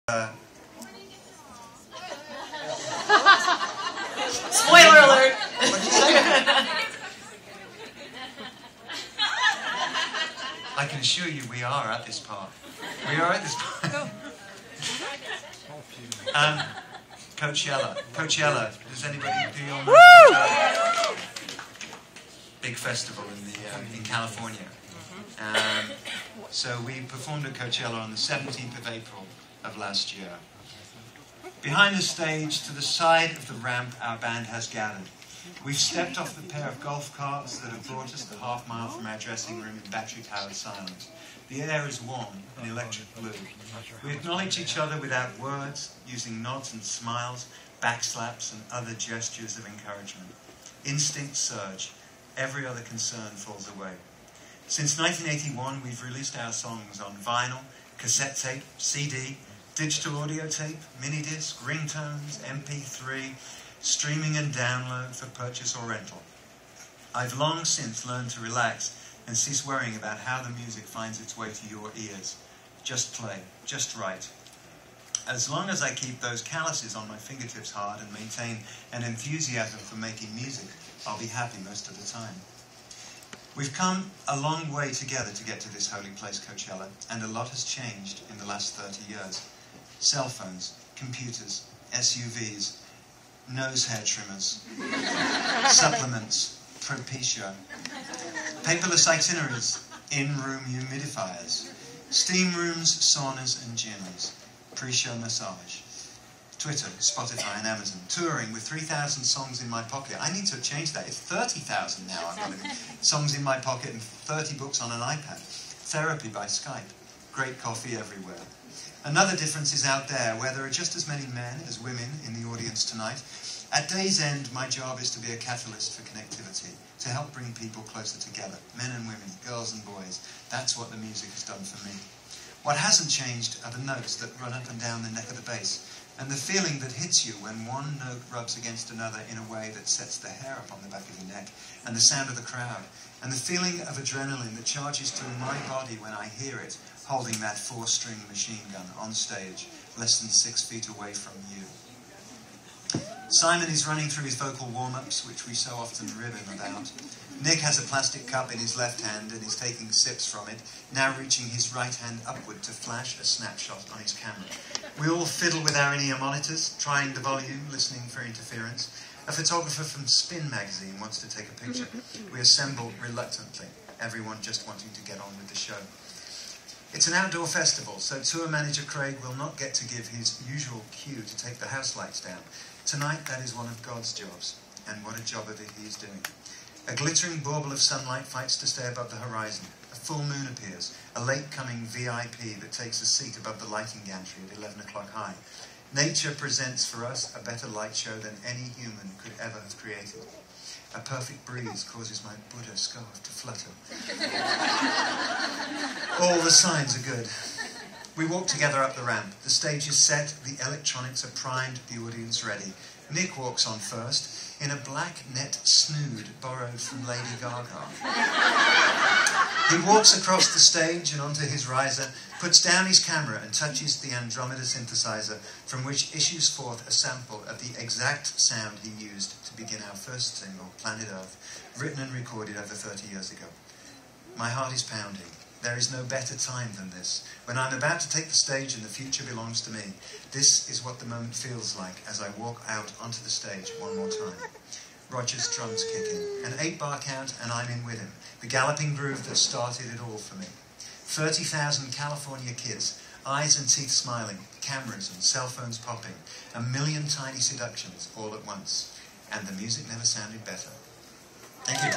Spoiler alert! What did you say? I can assure you we are at this part. We are at this part. Coachella. Coachella. Does anybody do you all know Coachella? Big festival in California. So we performed at Coachella on the 17th of April of last year. Behind the stage, to the side of the ramp, our band has gathered. We've stepped off the pair of golf carts that have brought us the half-mile from our dressing room in battery-powered silence. The air is warm and electric blue. We acknowledge each other without words, using nods and smiles, backslaps and other gestures of encouragement. Instincts surge. Every other concern falls away. Since 1981, we've released our songs on vinyl, cassette tape, CD, digital audio tape, mini-disc, ringtones, MP3, streaming and download for purchase or rental. I've long since learned to relax and cease worrying about how the music finds its way to your ears. Just play, just write. As long as I keep those calluses on my fingertips hard and maintain an enthusiasm for making music, I'll be happy most of the time. We've come a long way together to get to this holy place, Coachella, and a lot has changed in the last 30 years. Cell phones, computers, SUVs, nose hair trimmers, supplements, Propecia, paperless itineraries, in-room humidifiers, steam rooms, saunas and gyms, pre-show massage, Twitter, Spotify and Amazon, touring with 3,000 songs in my pocket. I need to change that. It's 30,000 now. I've got songs in my pocket and 30 books on an iPad. Therapy by Skype. Great coffee everywhere. Another difference is out there, where there are just as many men as women in the audience tonight. At day's end, my job is to be a catalyst for connectivity, to help bring people closer together, men and women, girls and boys. That's what the music has done for me. What hasn't changed are the notes that run up and down the neck of the bass, and the feeling that hits you when one note rubs against another in a way that sets the hair up on the back of your neck, and the sound of the crowd, and the feeling of adrenaline that charges through my body when I hear it, holding that 4-string machine gun on stage, less than 6 feet away from you. Simon is running through his vocal warm-ups, which we so often rib him about. Nick has a plastic cup in his left hand and is taking sips from it, now reaching his right hand upward to flash a snapshot on his camera. We all fiddle with our in-ear monitors, trying the volume, listening for interference. A photographer from Spin magazine wants to take a picture. We assemble reluctantly, everyone just wanting to get on with the show. It's an outdoor festival, so tour manager Craig will not get to give his usual cue to take the house lights down. Tonight, that is one of God's jobs, and what a job of it he is doing. A glittering bauble of sunlight fights to stay above the horizon. A full moon appears, a late-coming VIP that takes a seat above the lighting gantry at 11 o'clock high. Nature presents for us a better light show than any human could ever have created. A perfect breeze causes my Buddha scarf to flutter. All the signs are good. We walk together up the ramp. The stage is set, the electronics are primed, the audience ready. Nick walks on first, in a black net snood borrowed from Lady Gaga. He walks across the stage and onto his riser, puts down his camera and touches the Andromeda synthesizer, from which issues forth a sample of the exact sound he used to begin our first single, Planet Earth, written and recorded over 30 years ago. My heart is pounding. There is no better time than this. When I'm about to take the stage and the future belongs to me, this is what the moment feels like as I walk out onto the stage one more time. Roger's drums kick in, an 8-bar count and I'm in with him, the galloping groove that started it all for me. 30,000 California kids, eyes and teeth smiling, cameras and cell phones popping, a million tiny seductions all at once. And the music never sounded better. Thank you.